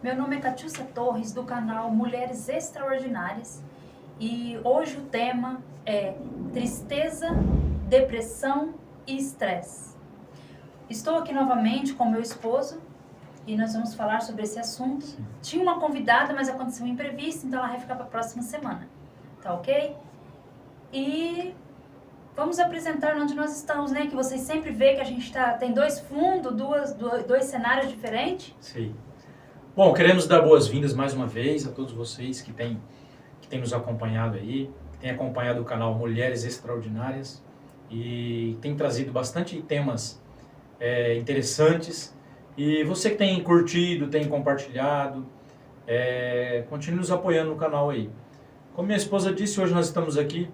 Meu nome é Catiúcia Torres, do canal Mulheres Extraordinárias, e hoje o tema é tristeza, depressão e estresse. Estou aqui novamente com meu esposo e nós vamos falar sobre esse assunto. Sim. Tinha uma convidada, mas aconteceu um imprevisto, então ela vai ficar para a próxima semana, tá ok? E vamos apresentar onde nós estamos, né? Que vocês sempre veem que a gente tem dois fundos, dois cenários diferentes. Sim. Bom, queremos dar boas-vindas mais uma vez a todos vocês que têm nos acompanhado aí, que têm acompanhado o canal Mulheres Extraordinárias e tem trazido bastante temas interessantes. E você que tem curtido, tem compartilhado, continue nos apoiando no canal aí. Como minha esposa disse, hoje nós estamos aqui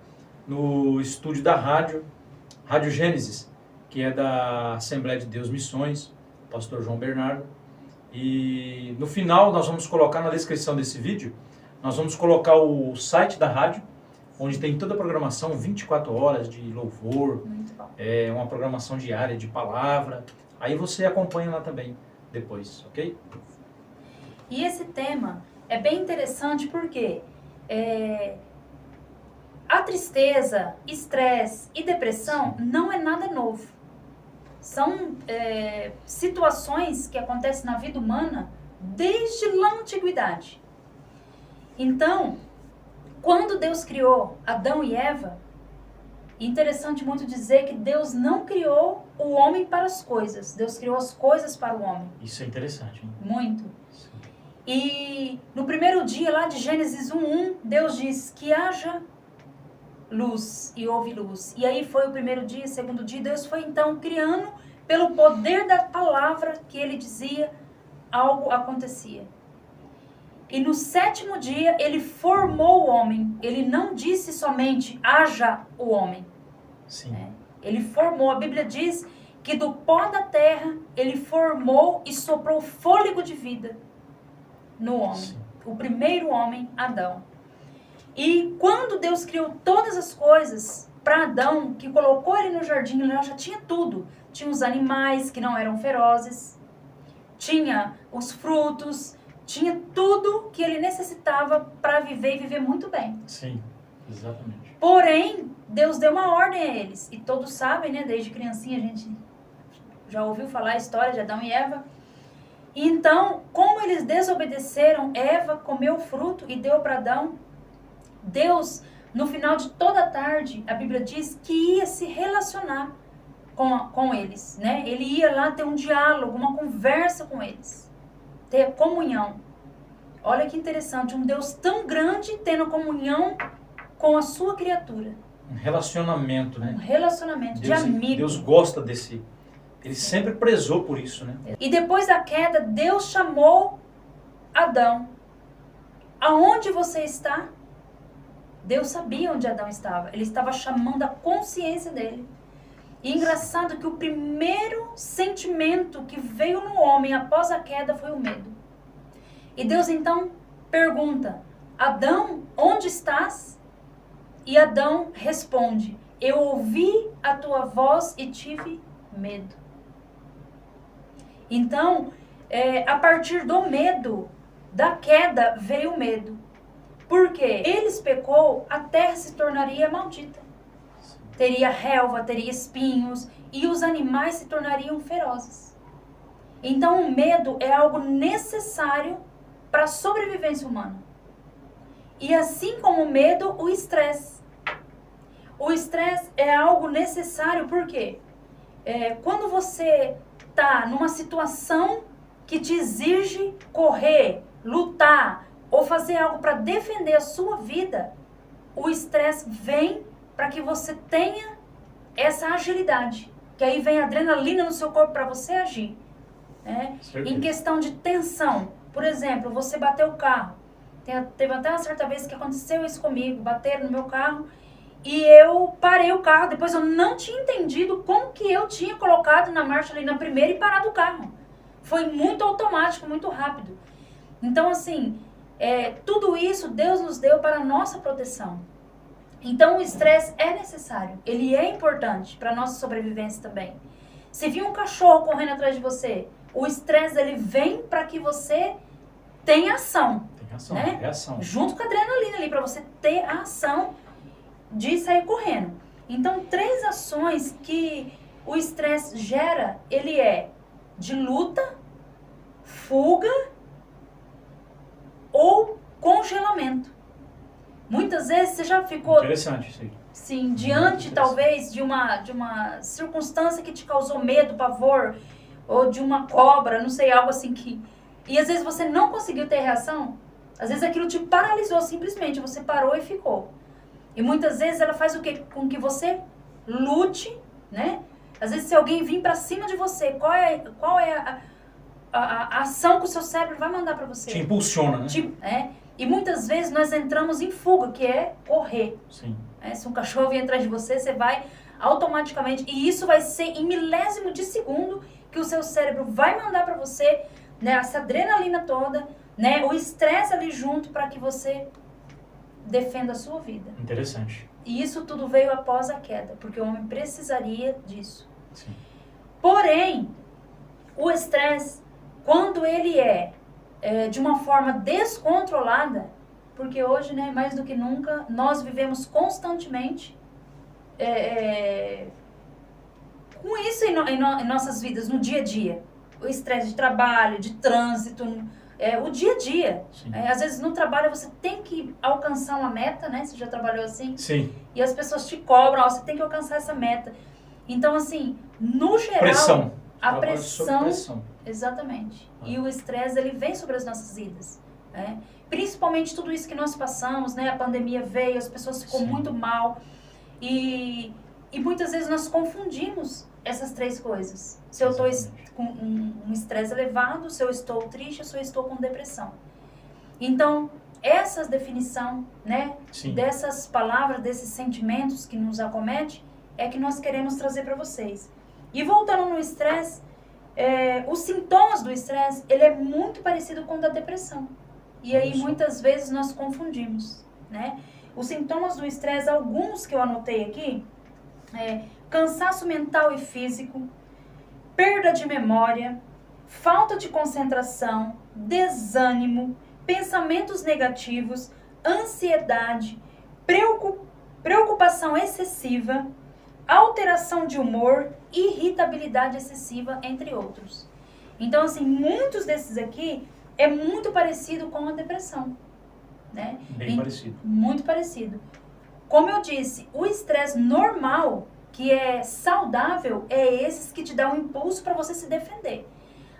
no estúdio da Rádio Gênesis, que é da Assembleia de Deus Missões, pastor João Bernardo. E no final nós vamos colocar na descrição desse vídeo, nós vamos colocar o site da rádio, onde tem toda a programação, 24 horas de louvor, uma programação diária de palavra. Aí você acompanha lá também depois, ok? E esse tema é bem interessante porque a tristeza, estresse e depressão não é nada novo. São situações que acontecem na vida humana desde lá na antiguidade. Então, quando Deus criou Adão e Eva, é interessante muito dizer que Deus não criou o homem para as coisas. Deus criou as coisas para o homem. Isso é interessante, hein? Muito. Sim. E no primeiro dia lá de Gênesis 1:1, Deus diz que haja luz e houve luz. E aí foi o primeiro dia, o segundo dia, Deus foi então criando, pelo poder da palavra que ele dizia, algo acontecia. E no sétimo dia ele formou o homem. Ele não disse somente haja o homem. Sim. Ele formou. A Bíblia diz que do pó da terra ele formou e soprou fôlego de vida no homem. Sim. O primeiro homem, Adão. E quando Deus criou todas as coisas para Adão, que colocou ele no jardim, ele já tinha tudo. Tinha os animais que não eram ferozes, tinha os frutos, tinha tudo que ele necessitava para viver e viver muito bem. Sim, exatamente. Porém, Deus deu uma ordem a eles. E todos sabem, né? Desde criancinha a gente já ouviu falar a história de Adão e Eva. E então, como eles desobedeceram, Eva comeu o fruto e deu para Adão. Deus, no final de toda a tarde, a Bíblia diz que ia se relacionar com eles, né? Ele ia lá ter um diálogo, uma conversa com eles, ter comunhão. Olha que interessante, um Deus tão grande tendo comunhão com a sua criatura. Um relacionamento, né? Um relacionamento Deus, de amigo. Deus gosta desse... Ele sempre prezou por isso, né? E depois da queda, Deus chamou Adão. Aonde você está? Deus sabia onde Adão estava. Ele estava chamando a consciência dele. E engraçado que o primeiro sentimento que veio no homem após a queda foi o medo. E Deus então pergunta: Adão, onde estás? E Adão responde: eu ouvi a tua voz e tive medo. Então, a partir do medo, da queda, veio o medo. Porque eles pecou, a terra se tornaria maldita. Teria relva, teria espinhos e os animais se tornariam ferozes. Então o medo é algo necessário para a sobrevivência humana. E assim como o medo, o estresse. O estresse é algo necessário porque quando você está numa situação que te exige correr, lutar, ou fazer algo para defender a sua vida, o estresse vem para que você tenha essa agilidade. Que aí vem a adrenalina no seu corpo para você agir. Né? Em questão de tensão, por exemplo, você bateu o carro. Teve até uma certa vez que aconteceu isso comigo, bateram no meu carro e eu parei o carro. Depois eu não tinha entendido como que eu tinha colocado na marcha ali na primeira e parado o carro. Foi muito automático, muito rápido. Então assim... tudo isso Deus nos deu para a nossa proteção. Então o estresse é necessário, ele é importante para a nossa sobrevivência também. Se vir um cachorro correndo atrás de você, o estresse ele vem para que você tem ação. Tem ação, né? é ação. Junto com a adrenalina ali, para você ter a ação de sair correndo. Então, 3 ações que o estresse gera, ele é de luta, fuga ou congelamento. Muitas vezes você já ficou... Interessante isso aí. Sim, diante talvez de uma circunstância que te causou medo, pavor, ou de uma cobra, não sei, algo assim que... E às vezes você não conseguiu ter reação, às vezes aquilo te paralisou simplesmente, você parou e ficou. E muitas vezes ela faz o quê? Com que você lute, né? Às vezes se alguém vir pra cima de você, qual é a ação que o seu cérebro vai mandar pra você? Te impulsiona, né? E muitas vezes nós entramos em fuga, que é correr. Sim. Se um cachorro vier atrás de você, você vai automaticamente... E isso vai ser em milésimo de segundo que o seu cérebro vai mandar pra você, né, essa adrenalina toda, né, o estresse ali junto para que você defenda a sua vida. Interessante. E isso tudo veio após a queda, porque o homem precisaria disso. Sim. Porém, o estresse, quando ele é de uma forma descontrolada, porque hoje, né, mais do que nunca, nós vivemos constantemente com isso em nossas vidas, no dia a dia. O estresse de trabalho, de trânsito, o dia a dia. Às vezes no trabalho você tem que alcançar uma meta, né? Você já trabalhou assim? Sim. E as pessoas te cobram, você tem que alcançar essa meta. Então, assim, no geral... Pressão. A pressão. Exatamente. E o estresse, ele vem sobre as nossas vidas. Né? Principalmente tudo isso que nós passamos, né? A pandemia veio, as pessoas ficam muito mal. E muitas vezes nós confundimos essas 3 coisas. Se eu estou com um estresse elevado, se eu estou triste, se eu estou com depressão. Então, essa definição, né, dessas palavras, desses sentimentos que nos acometem, é que nós queremos trazer para vocês. E voltando no estresse, os sintomas do estresse, ele é muito parecido com o da depressão. E aí, muitas vezes, nós confundimos, né? Os sintomas do estresse, alguns que eu anotei aqui, cansaço mental e físico, perda de memória, falta de concentração, desânimo, pensamentos negativos, ansiedade, preocupação excessiva, alteração de humor, irritabilidade excessiva, entre outros. Então, assim, muitos desses aqui é muito parecido com a depressão, né? Bem parecido. Muito parecido. Como eu disse, o estresse normal, que é saudável, é esses que te dão um impulso para você se defender.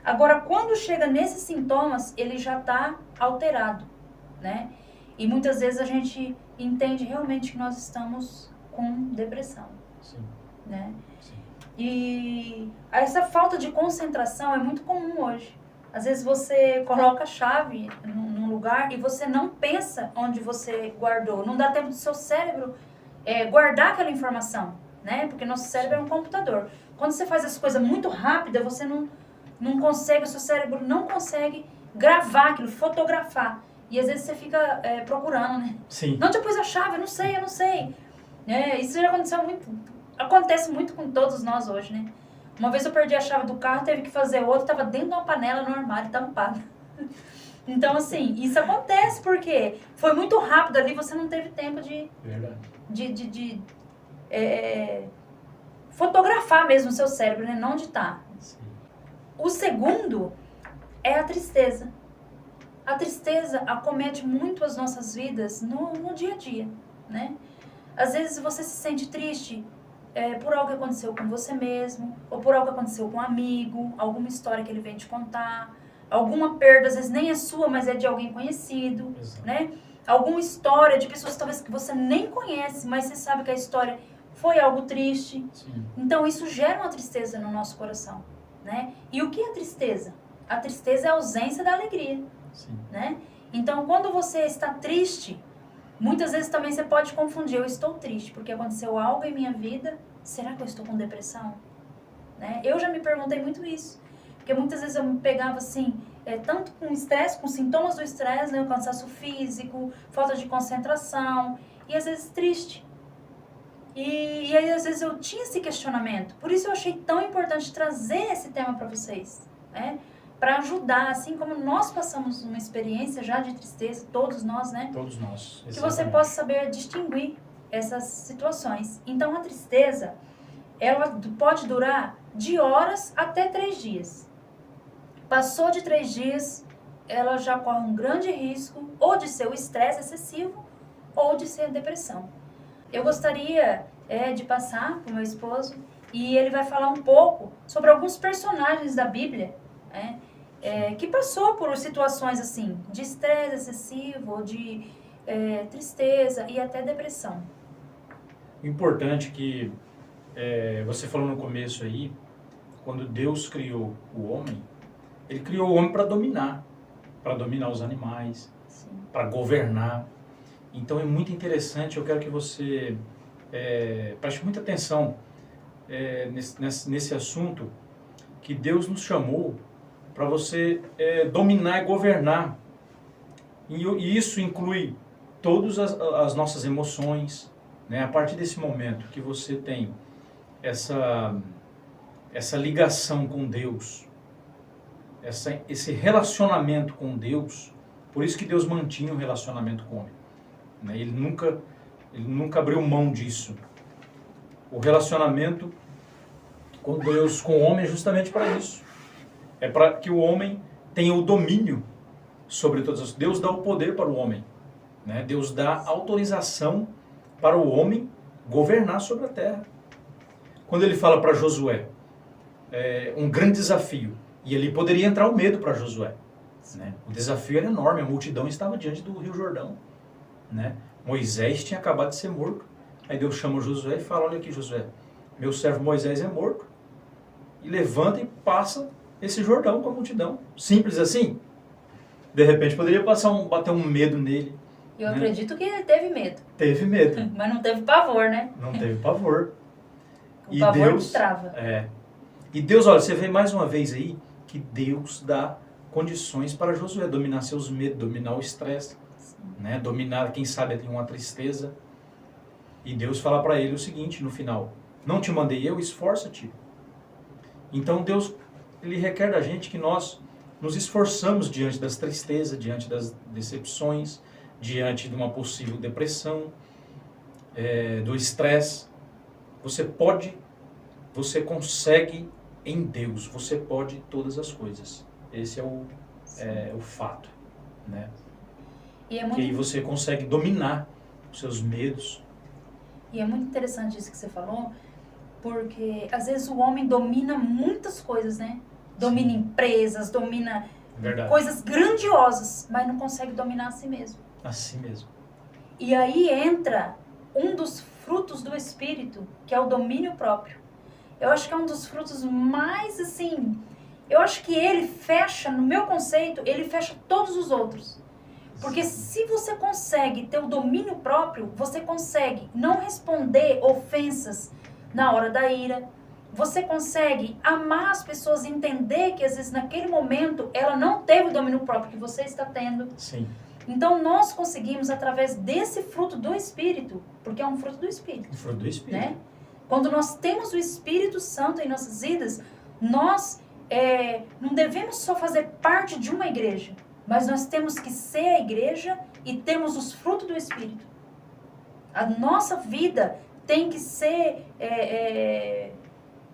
Agora, quando chega nesses sintomas, ele já está alterado, né? E muitas vezes a gente entende realmente que nós estamos com depressão. Sim. Né? Sim. E essa falta de concentração é muito comum hoje. Às vezes você coloca a chave num lugar e você não pensa onde você guardou. Não dá tempo do seu cérebro guardar aquela informação, né? Porque nosso cérebro é um computador. Quando você faz as coisas muito rápidas, você não consegue, o seu cérebro não consegue gravar aquilo, fotografar. E às vezes você fica procurando, né? Sim. Não te pus a chave, eu não sei. Isso já aconteceu muito. Acontece muito com todos nós hoje, né? Uma vez eu perdi a chave do carro, teve que fazer outra, estava dentro de uma panela no armário, tampada. Então, assim, isso acontece porque foi muito rápido ali, você não teve tempo de fotografar mesmo o seu cérebro, né? Não onde tá. O segundo é a tristeza. A tristeza acomete muito as nossas vidas no dia a dia, né? Às vezes você se sente triste por algo que aconteceu com você mesmo, ou por algo que aconteceu com um amigo, alguma história que ele vem te contar, alguma perda, às vezes nem é sua, mas é de alguém conhecido, né? Alguma história de pessoas talvez que você nem conhece, mas você sabe que a história foi algo triste. Sim. Então isso gera uma tristeza no nosso coração, né? E o que é tristeza? A tristeza é a ausência da alegria, né? Então quando você está triste, muitas vezes também você pode confundir, eu estou triste porque aconteceu algo em minha vida, será que eu estou com depressão? Né? Eu já me perguntei muito isso, porque muitas vezes eu me pegava assim, tanto com estresse, com sintomas do estresse, né? Cansaço físico, falta de concentração, e às vezes triste. E aí às vezes eu tinha esse questionamento, por isso eu achei tão importante trazer esse tema para vocês, né? para ajudar, assim como nós passamos uma experiência já de tristeza, todos nós, né? Todos nós. Que você possa saber distinguir essas situações. Então, a tristeza, ela pode durar de horas até 3 dias. Passou de 3 dias, ela já corre um grande risco ou de ser o estresse excessivo ou de ser a depressão. Eu gostaria de passar para o meu esposo e ele vai falar um pouco sobre alguns personagens da Bíblia, que passou por situações assim, de estresse excessivo, de tristeza e até depressão. O importante que você falou no começo aí, quando Deus criou o homem, ele criou o homem para dominar os animais, para governar. Então é muito interessante, eu quero que você preste muita atenção nesse assunto, que Deus nos chamou para você dominar e governar. E isso inclui todas as nossas emoções, né? A partir desse momento que você tem essa ligação com Deus, esse relacionamento com Deus, por isso que Deus mantinha o relacionamento com o homem, né? Ele nunca abriu mão disso. O relacionamento com Deus, com o homem, é justamente para isso. É para que o homem tenha o domínio sobre todas as coisas. Deus dá o poder para o homem, né? Deus dá autorização para o homem governar sobre a terra. Quando ele fala para Josué, um grande desafio, e ali poderia entrar o medo para Josué, né? O desafio era enorme, a multidão estava diante do Rio Jordão, né? Moisés tinha acabado de ser morto. Aí Deus chama Josué e fala: olha aqui, Josué, meu servo Moisés é morto, e levanta e passa esse Jordão com a multidão. Simples assim. De repente poderia bater um medo nele. Eu acredito que ele teve medo. Teve medo. Mas não teve pavor, né? Não teve pavor. O pavor destrava. E Deus, olha, você vê mais uma vez aí que Deus dá condições para Josué dominar seus medos, dominar o estresse, né? Dominar, quem sabe, até uma tristeza. E Deus fala para ele o seguinte no final: não te mandei eu, esforça-te. Então Deus, ele requer da gente que nós nos esforçamos diante das tristezas, diante das decepções, diante de uma possível depressão, do estresse. Você consegue em Deus, você pode todas as coisas. Esse é o fato, né? E que aí você consegue dominar os seus medos. E é muito interessante isso que você falou, porque às vezes o homem domina muitas coisas, né? Domina empresas, domina coisas grandiosas, mas não consegue dominar a si mesmo. A si mesmo. E aí entra um dos frutos do Espírito, que é o domínio próprio. Eu acho que é um dos frutos mais, assim... Eu acho que ele fecha, no meu conceito, ele fecha todos os outros. Porque se você consegue ter o domínio próprio, você consegue não responder ofensas na hora da ira. Você consegue amar as pessoas e entender que às vezes naquele momento ela não teve o domínio próprio que você está tendo. Sim. Então nós conseguimos através desse fruto do Espírito, porque é um fruto do Espírito. O fruto do Espírito. Né? Quando nós temos o Espírito Santo em nossas vidas, nós não devemos só fazer parte de uma igreja, mas nós temos que ser a igreja e temos os frutos do Espírito. A nossa vida tem que ser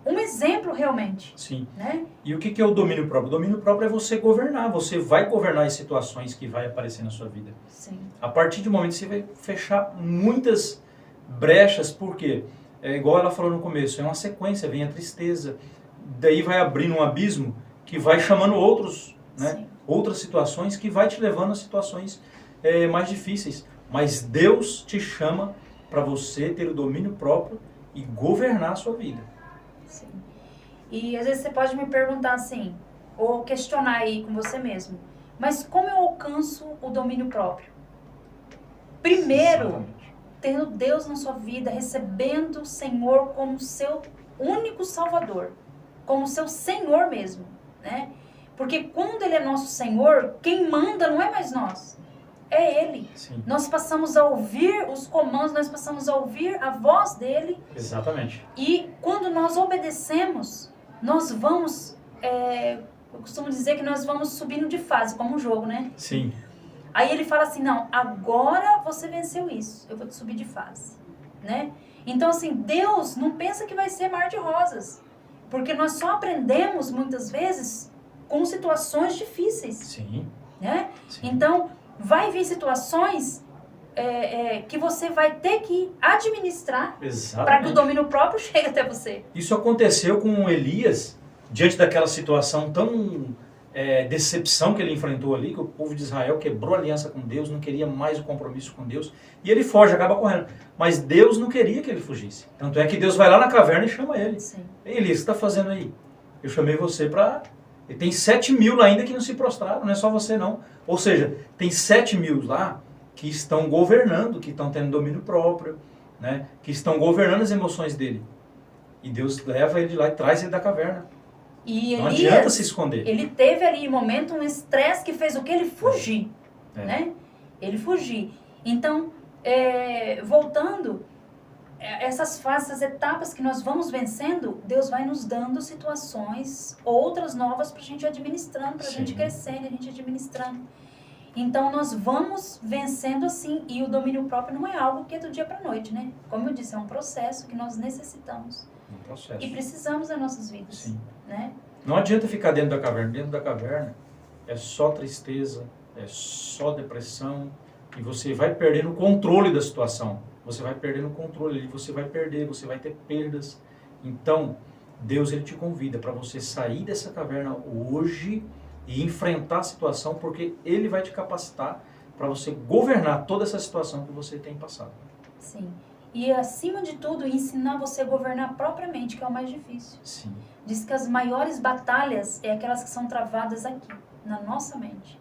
um exemplo realmente. Sim. Né? E o que é o domínio próprio? O domínio próprio é você governar. Você vai governar as situações que vai aparecer na sua vida. Sim. A partir do momento que você vai fechar muitas brechas, por quê? Igual ela falou no começo, é uma sequência, vem a tristeza, daí vai abrindo um abismo que vai chamando outros, né? Outras situações que vai te levando a situações mais difíceis. Mas Deus te chama para você ter o domínio próprio e governar a sua vida. Sim. E às vezes você pode me perguntar assim, ou questionar aí com você mesmo, mas como eu alcanço o domínio próprio? Primeiro, Exatamente. Tendo Deus na sua vida, recebendo o Senhor como seu único Salvador, como seu Senhor mesmo, né? Porque quando Ele é nosso Senhor, quem manda não é mais nós, é Ele. Sim. Nós passamos a ouvir os comandos, nós passamos a ouvir a voz dEle. Exatamente. E quando nós obedecemos, nós vamos Eu costumo dizer que nós vamos subindo de fase, como um jogo, né? Sim. Aí ele fala assim, não, agora você venceu isso, eu vou te subir de fase, né? Então, assim, Deus não pensa que vai ser mar de rosas, porque nós só aprendemos, muitas vezes, com situações difíceis. Sim. Né? Sim. Então, vai vir situações que você vai ter que administrar para que o domínio próprio chegue até você. Isso aconteceu com Elias, diante daquela situação tão decepção que ele enfrentou ali, que o povo de Israel quebrou a aliança com Deus, não queria mais o compromisso com Deus, e ele foge, acaba correndo. Mas Deus não queria que ele fugisse. Tanto é que Deus vai lá na caverna e chama ele. Sim. Ei, Elias, o que você está fazendo aí? Eu chamei você para... E tem 7.000 lá ainda que não se prostraram, não é só você não. Ou seja, tem 7.000 lá que estão governando, que estão tendo domínio próprio, né? Que estão governando as emoções dele. E Deus leva ele lá e traz ele da caverna. E não Elias, adianta se esconder. Ele teve ali em momento um estresse que fez o que? Ele fugir. Né? Ele fugir. Então, voltando, essas fases, essas etapas que nós vamos vencendo, Deus vai nos dando situações, outras novas para a gente administrando, para a gente crescendo, a gente administrando. Então, nós vamos vencendo assim, e o domínio próprio não é algo que é do dia para a noite, né? Como eu disse, é um processo que nós necessitamos. E precisamos das nossas vidas. Sim. Né? Não adianta ficar dentro da caverna. Dentro da caverna é só tristeza, é só depressão, e você vai perdendo o controle da situação. Você vai perdendo o controle, você vai perder, você vai ter perdas. Então, Deus ele te convida para você sair dessa caverna hoje e enfrentar a situação, porque Ele vai te capacitar para você governar toda essa situação que você tem passado. Sim. E, acima de tudo, ensinar você a governar propriamente, que é o mais difícil. Sim. Diz que as maiores batalhas é aquelas que são travadas aqui, na nossa mente.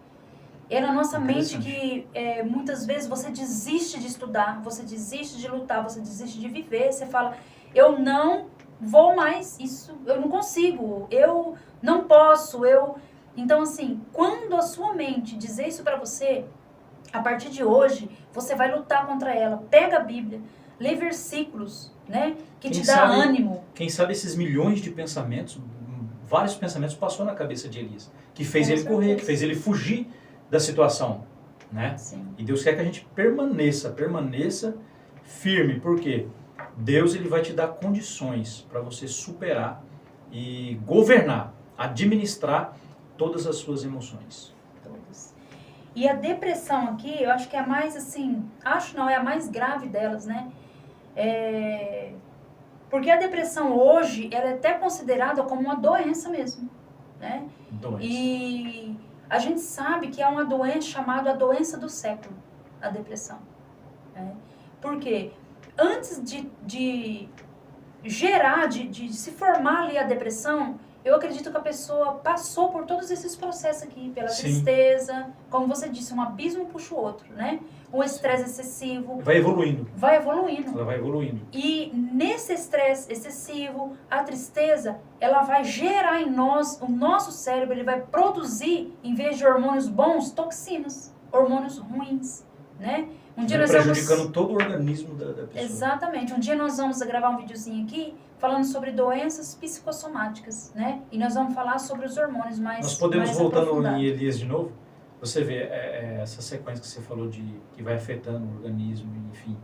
É na nossa mente que muitas vezes você desiste de estudar, você desiste de lutar, você desiste de viver. Você fala, eu não vou mais, isso eu não consigo, eu não posso, eu... Então, assim, quando a sua mente dizer isso pra você, a partir de hoje, você vai lutar contra ela. Pega a Bíblia, lê versículos, né, que te dá ânimo. Quem sabe esses milhões de pensamentos, vários pensamentos passou na cabeça de Elias, que fez ele correr, que fez ele fugir da situação, né? Sim. E Deus quer que a gente permaneça firme, porque Deus ele vai te dar condições para você superar e governar, administrar todas as suas emoções. Todas. E a depressão aqui, eu acho que é a mais assim, é a mais grave delas, né? Porque a depressão hoje, ela é até considerada como uma doença mesmo, né? Doença. E a gente sabe que é uma doença chamada a doença do século, a depressão. Né? Por quê? Antes de gerar, de se formar ali a depressão, eu acredito que a pessoa passou por todos esses processos aqui, pela tristeza, como você disse, um abismo puxa o outro, né? Um estresse excessivo. Vai evoluindo. Vai evoluindo. Ela vai evoluindo. E nesse estresse excessivo, a tristeza, ela vai gerar em nós, o nosso cérebro, ele vai produzir, em vez de hormônios bons, toxinas, hormônios ruins, né? Um dia nós prejudicando todo o organismo da pessoa. Exatamente. Um dia nós vamos gravar um videozinho aqui falando sobre doenças psicossomáticas, né? E nós vamos falar sobre os hormônios mais Nós podemos, mais voltando em Elias de novo, você vê essa sequência que você falou que vai afetando o organismo, enfim.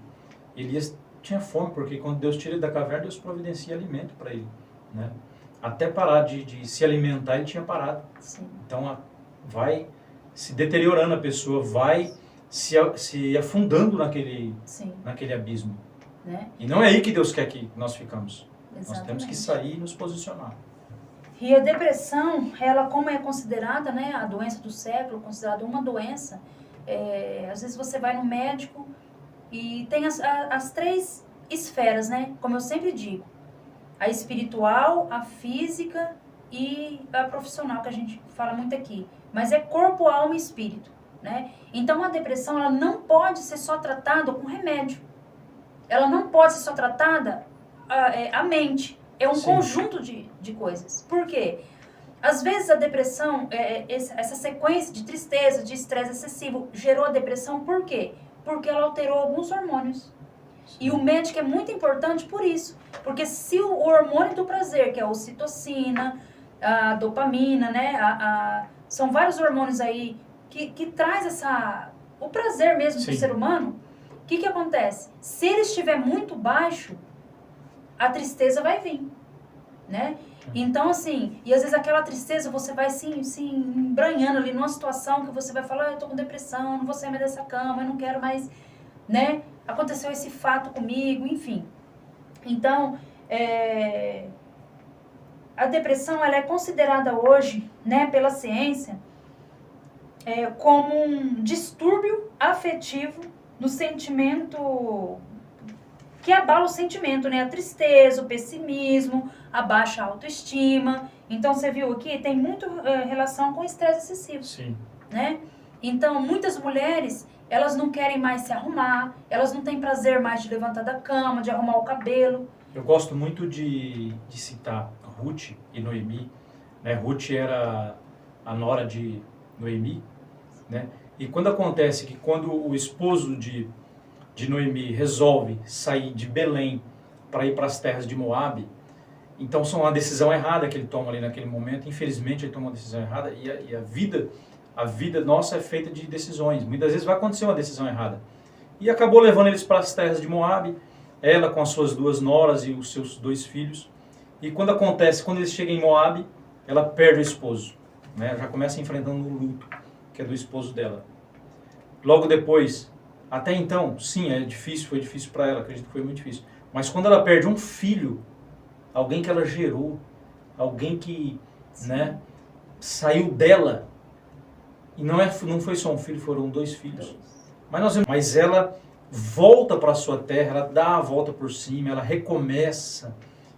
Elias tinha fome, porque quando Deus tira ele da caverna, Deus providencia alimento para ele, né? Até parar de se alimentar, ele tinha parado. Sim. Então, vai se deteriorando a pessoa, vai se afundando naquele abismo. Né? E não é aí que Deus quer que nós ficamos. Exatamente. Nós temos que sair e nos posicionar. E a depressão, ela como é considerada, né, a doença do século, considerada uma doença, às vezes você vai no médico e tem as três esferas, né? Como eu sempre digo, a espiritual, a física e a profissional, que a gente fala muito aqui. Mas é corpo, alma e espírito. Né? Então, a depressão ela não pode ser só tratada com remédio. Ela não pode ser só tratada a mente. É um conjunto de coisas. Por quê? Às vezes a depressão, essa sequência de tristeza, de estresse excessivo, gerou a depressão. Por quê? Porque ela alterou alguns hormônios. E o médico é muito importante por isso. Porque se o hormônio do prazer, que é a ocitocina, a dopamina, né? São vários hormônios aí que traz o prazer mesmo Sim. do ser humano. O que acontece? Se ele estiver muito baixo, a tristeza vai vir, né? Então, assim, e às vezes aquela tristeza você vai se embranhando ali numa situação que você vai falar, eu tô com depressão, não vou sair mais dessa cama, eu não quero mais, né? Aconteceu esse fato comigo, enfim. Então, a depressão, ela é considerada hoje, né, pela ciência, como um distúrbio afetivo no sentimento, que abala o sentimento, né? A tristeza, o pessimismo, a baixa autoestima. Então, você viu aqui, tem muito relação com o estresse excessivo. Sim. Né? Então, muitas mulheres, elas não querem mais se arrumar, elas não têm prazer mais de levantar da cama, de arrumar o cabelo. Eu gosto muito de citar Ruth e Noemi, né? Ruth era a nora de Noemi, né? E quando acontece que quando o esposo de Noemi resolve sair de Belém para ir para as terras de Moabe, então são uma decisão errada que ele toma ali naquele momento. Infelizmente ele toma uma decisão errada e a vida nossa é feita de decisões. Muitas vezes vai acontecer uma decisão errada. E acabou levando eles para as terras de Moabe, ela com as suas 2 noras e os seus 2 filhos. E quando eles chegam em Moabe, ela perde o esposo, né? Já começa enfrentando o luto, que é do esposo dela. Logo depois, até então, sim, foi difícil para ela, acredito que foi muito difícil. Mas quando ela perde um filho, alguém que ela gerou, alguém que, né, saiu dela, e não foi só um filho, foram 2 filhos. Mas ela volta para a sua terra, ela dá a volta por cima, ela recomeça.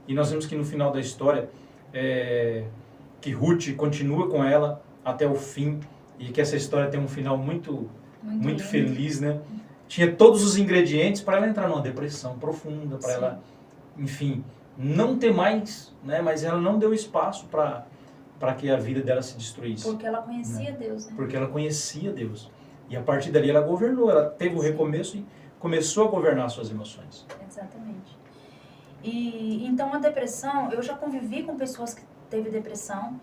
E nós vemos que no final da história, que Ruth continua com ela até o fim, e que essa história tem um final muito feliz, né? Tinha todos os ingredientes para ela entrar numa depressão profunda, para ela, enfim, não ter mais, né? Mas ela não deu espaço para que a vida dela se destruísse. Porque ela conhecia, né? Deus, né? Porque ela conhecia Deus. E a partir dali ela governou, ela teve o recomeço e começou a governar suas emoções. Exatamente. E então a depressão, eu já convivi com pessoas que teve depressão.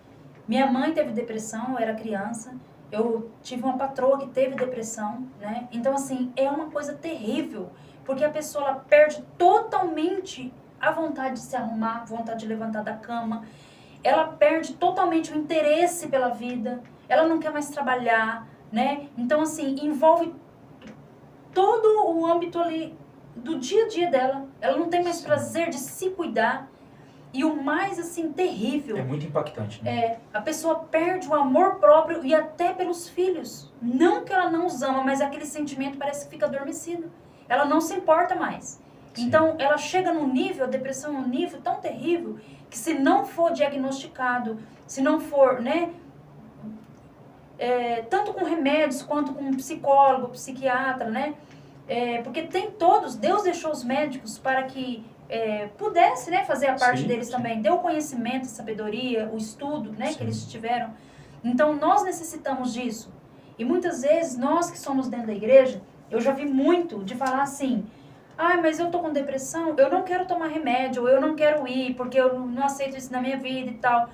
Minha mãe teve depressão, eu era criança. Eu tive uma patroa que teve depressão, né? Então, assim, é uma coisa terrível, porque a pessoa ela perde totalmente a vontade de se arrumar, a vontade de levantar da cama. Ela perde totalmente o interesse pela vida, ela não quer mais trabalhar, né? Então, assim, envolve todo o âmbito ali do dia a dia dela. Ela não tem mais prazer de se cuidar. E o mais, assim, terrível... É muito impactante, né? A pessoa perde o amor próprio e até pelos filhos. Não que ela não os ama, mas aquele sentimento parece que fica adormecido. Ela não se importa mais. Sim. Então, ela chega num nível, a depressão é um nível tão terrível, que se não for diagnosticado, se não for, né... tanto com remédios, quanto com psicólogo, psiquiatra, né? Porque tem todos, Deus deixou os médicos para que... pudesse, né, fazer a parte deles também, deu o conhecimento, a sabedoria, o estudo, né, que eles tiveram. Então, nós necessitamos disso. E muitas vezes, nós que somos dentro da igreja, eu já vi muito de falar assim, mas eu tô com depressão, eu não quero tomar remédio, ou eu não quero ir, porque eu não aceito isso na minha vida e tal.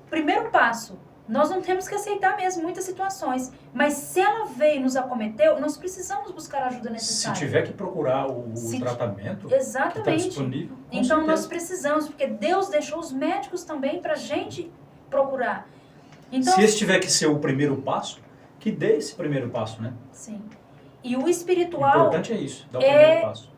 Primeiro passo, nós não temos que aceitar mesmo muitas situações, mas se ela veio e nos acometeu, nós precisamos buscar a ajuda necessária. Se tiver que procurar o tratamento, exatamente, que está disponível, com então certeza. nós precisamos, porque Deus deixou os médicos também para a gente procurar. Então, se esse tiver que ser o primeiro passo, que dê esse primeiro passo, né? Sim. E o espiritual... O importante é isso, dar o primeiro passo.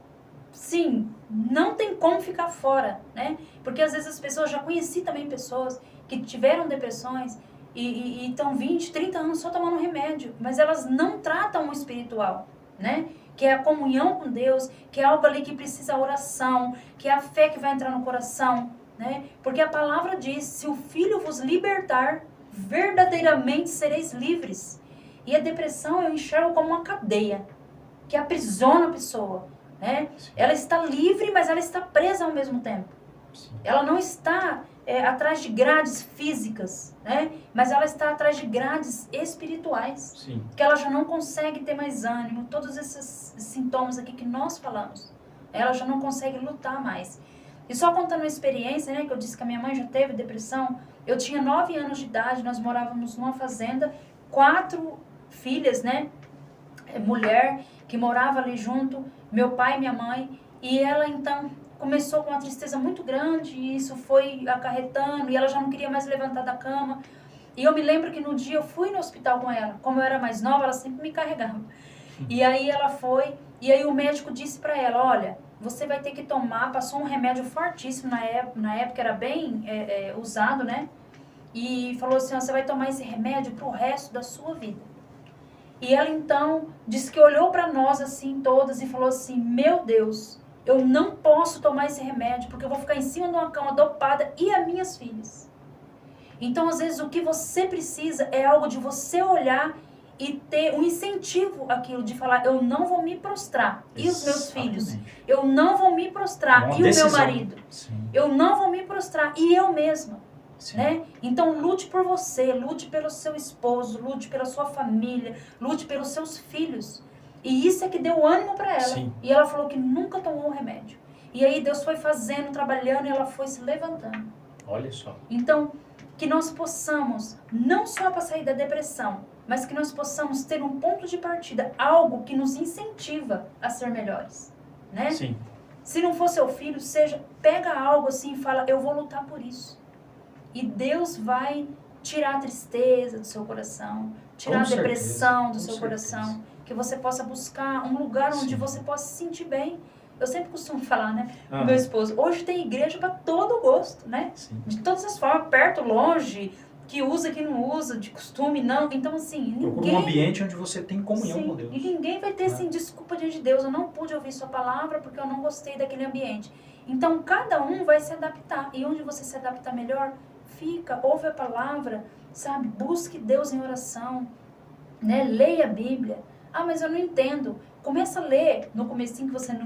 Sim, não tem como ficar fora, né? Porque às vezes as pessoas, já conheci também pessoas que tiveram depressões e estão 20, 30 anos só tomando remédio, mas elas não tratam o espiritual, né? Que é a comunhão com Deus, que é algo ali que precisa oração, que é a fé que vai entrar no coração, né? Porque a palavra diz, se o Filho vos libertar, verdadeiramente sereis livres. E a depressão eu enxergo como uma cadeia, que aprisiona a pessoa, né? Ela está livre, mas ela está presa ao mesmo tempo. Sim. Ela não está atrás de grades físicas, né? Mas ela está atrás de grades espirituais. Sim. Que ela já não consegue ter mais ânimo, todos esses sintomas aqui que nós falamos. Ela já não consegue lutar mais. E só contando uma experiência, né, que eu disse que a minha mãe já teve depressão, eu tinha 9 anos de idade, nós morávamos numa fazenda, 4 filhas, né, mulher, que morava ali junto, meu pai e minha mãe, e ela então começou com uma tristeza muito grande, e isso foi acarretando, e ela já não queria mais levantar da cama. E eu me lembro que no dia eu fui no hospital com ela, como eu era mais nova, ela sempre me carregava. E aí ela foi, e aí o médico disse pra ela, olha, você vai ter que tomar, passou um remédio fortíssimo, na época era bem usado, né? E falou assim, ó, você vai tomar esse remédio pro resto da sua vida. E ela então disse que olhou pra nós assim, todas, e falou assim, meu Deus, eu não posso tomar esse remédio, porque eu vou ficar em cima de uma cama dopada e as minhas filhas. Então, às vezes, o que você precisa é algo de você olhar e ter um incentivo àquilo, de falar, eu não vou me prostrar. E os meus filhos? Eu não vou me prostrar. Uma e decisão. O meu marido? Sim. Eu não vou me prostrar. E eu mesma. Sim. Né? Então, lute por você, lute pelo seu esposo, lute pela sua família, lute pelos seus filhos. E isso é que deu ânimo para ela. Sim. E ela falou que nunca tomou um remédio. E aí Deus foi fazendo, trabalhando, e ela foi se levantando. Olha só. Então, que nós possamos, não só para sair da depressão, mas que nós possamos ter um ponto de partida, algo que nos incentiva a ser melhores, né? Sim. Se não for seu filho, pega algo assim e fala, eu vou lutar por isso. E Deus vai tirar a tristeza do seu coração, tirar a depressão do seu coração, que você possa buscar um lugar onde você possa se sentir bem. Eu sempre costumo falar, né, com meu esposo, hoje tem igreja para todo gosto, né? Sim. De todas as formas, perto, longe, que usa, que não usa, de costume, não. Então, assim, ninguém... Procura um ambiente onde você tem comunhão com Deus. E ninguém vai ter, assim, desculpa diante de Deus, eu não pude ouvir sua palavra porque eu não gostei daquele ambiente. Então, cada um vai se adaptar. E onde você se adaptar melhor, fica, ouve a palavra, sabe? Busque Deus em oração, né? Leia a Bíblia. Ah, mas eu não entendo. Começa a ler no comecinho que você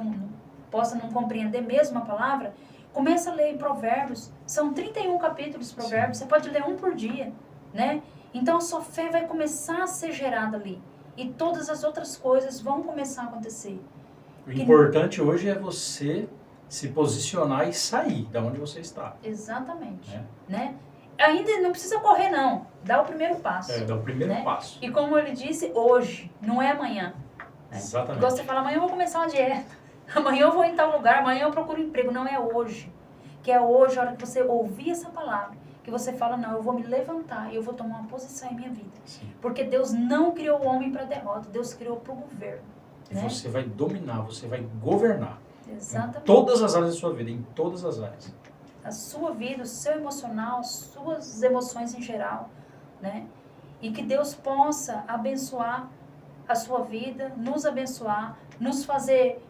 possa não compreender mesmo a palavra. Começa a ler em Provérbios. São 31 capítulos de Provérbios. Sim. Você pode ler um por dia, né? Então a sua fé vai começar a ser gerada ali. E todas as outras coisas vão começar a acontecer. O importante hoje é você se posicionar e sair da onde você está. Exatamente. Né? Ainda não precisa correr, não. Dá o primeiro passo. Dá o primeiro passo. E como ele disse, hoje, não é amanhã. Né? Exatamente. Igual você fala, amanhã eu vou começar uma dieta. Amanhã eu vou em tal lugar, amanhã eu procuro emprego. Não é hoje. Que é hoje, a hora que você ouvir essa palavra, que você fala, não, eu vou me levantar e eu vou tomar uma posição em minha vida. Sim. Porque Deus não criou o homem para derrota, Deus criou para o governo. E você vai dominar, você vai governar. Exatamente. Em todas as áreas da sua vida, em todas as áreas. A sua vida, o seu emocional, as suas emoções em geral, né? E que Deus possa abençoar a sua vida, nos abençoar, nos fazer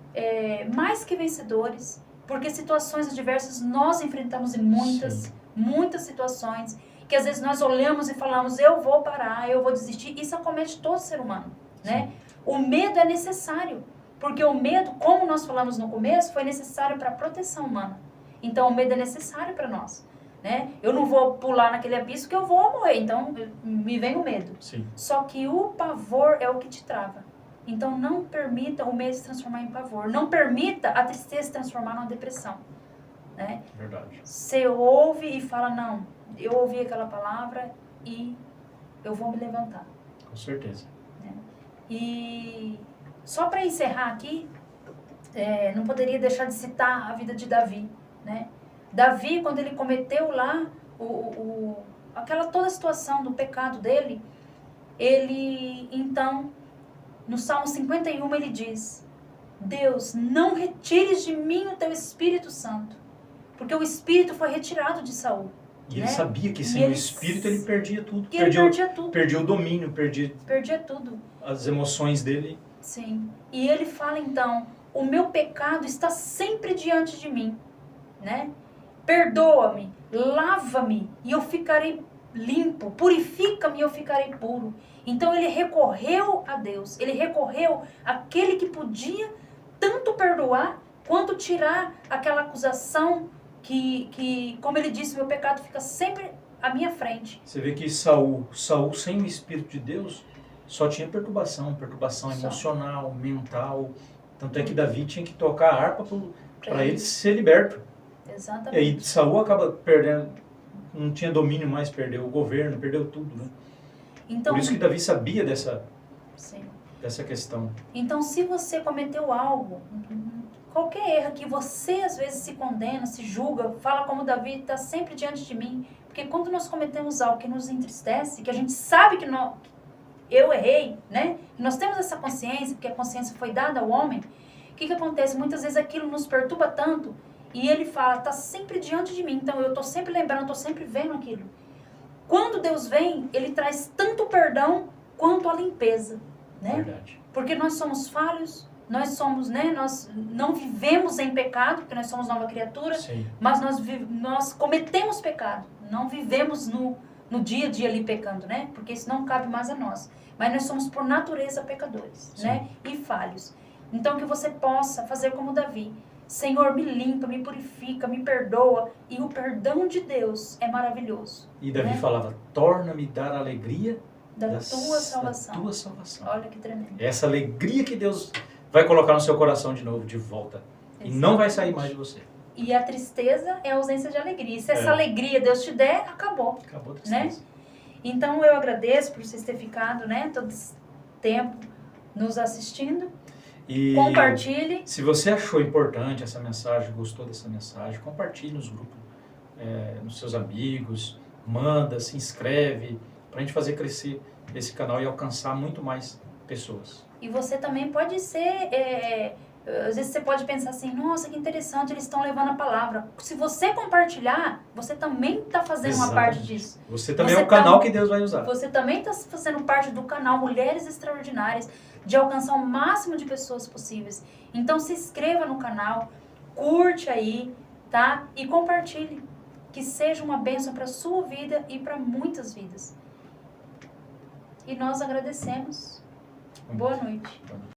mais que vencedores, porque situações adversas nós enfrentamos em muitas situações, que às vezes nós olhamos e falamos, eu vou parar, eu vou desistir. Isso acomete todo ser humano, né? O medo é necessário, porque o medo, como nós falamos no começo, foi necessário para a proteção humana. Então, o medo é necessário para nós, né? Eu não vou pular naquele abismo que eu vou morrer, então me vem o medo. Sim. Só que o pavor é o que te trava. Então, não permita o medo se transformar em pavor. Não permita a tristeza se transformar numa depressão, né? Verdade. Você ouve e fala, não, eu ouvi aquela palavra e eu vou me levantar. Com certeza. Né? E só para encerrar aqui, não poderia deixar de citar a vida de Davi, né? Davi, quando ele cometeu lá toda a situação do pecado dele, ele, então, no Salmo 51, ele diz, Deus, não retires de mim o teu Espírito Santo, porque o Espírito foi retirado de Saul. E ele sabia que sem o Espírito ele perdia tudo. Perdia o domínio, perdia tudo. As emoções dele. Sim. E ele fala, então, o meu pecado está sempre diante de mim, né? Perdoa-me, lava-me e eu ficarei limpo, purifica-me e eu ficarei puro. Então ele recorreu a Deus, ele recorreu àquele que podia tanto perdoar quanto tirar aquela acusação que como ele disse, meu pecado fica sempre à minha frente. Você vê que Saul sem o Espírito de Deus só tinha perturbação emocional, mental. Tanto é que Davi tinha que tocar a harpa para ele ser liberto. E Exatamente. aí Saul acaba perdendo, não tinha domínio mais, perdeu o governo, perdeu tudo, né? Então, Por isso que Davi sabia sim. dessa questão. Então, se você cometeu algo, qualquer erro que você às vezes se condena, se julga, fala como Davi está sempre diante de mim, porque quando nós cometemos algo que nos entristece, que a gente sabe que eu errei, né? Nós temos essa consciência, porque a consciência foi dada ao homem. O que acontece? Muitas vezes aquilo nos perturba tanto e ele fala, está sempre diante de mim, então eu estou sempre lembrando, estou sempre vendo aquilo. Quando Deus vem, ele traz tanto perdão quanto a limpeza, né? Verdade. Porque nós somos falhos, nós somos, né? Nós não vivemos em pecado, porque nós somos nova criatura, Sim. mas nós cometemos pecado, não vivemos no dia a dia ali pecando, né? Porque isso não cabe mais a nós. Mas nós somos por natureza pecadores, Sim. né? E falhos. Então que você possa fazer como Davi. Senhor, me limpa, me purifica, me perdoa. E o perdão de Deus é maravilhoso. E Davi né? falava, torna-me dar a alegria Da tua salvação. Da tua salvação. Olha que tremendo. Essa alegria que Deus vai colocar no seu coração de novo, de volta. E não vai sair mais de você. E a tristeza é a ausência de alegria. E se essa É. alegria Deus te der, acabou. Acabou a tristeza. Então eu agradeço por vocês terem ficado, né, todo esse tempo nos assistindo. E Compartilhe. se você achou importante essa mensagem, gostou dessa mensagem, compartilhe nos grupos, nos seus amigos, manda, se inscreve, para a gente fazer crescer esse canal e alcançar muito mais pessoas. E você também pode ser, às vezes você pode pensar assim, nossa, que interessante, eles estão levando a palavra. Se você compartilhar, você também está fazendo uma parte disso. Você também Você é o canal que Deus vai usar. Você também está fazendo parte do canal Mulheres Extraordinárias, de alcançar o máximo de pessoas possíveis. Então se inscreva no canal, curte aí, tá? E compartilhe. Que seja uma bênção para a sua vida e para muitas vidas. E nós agradecemos. Boa noite. Boa noite.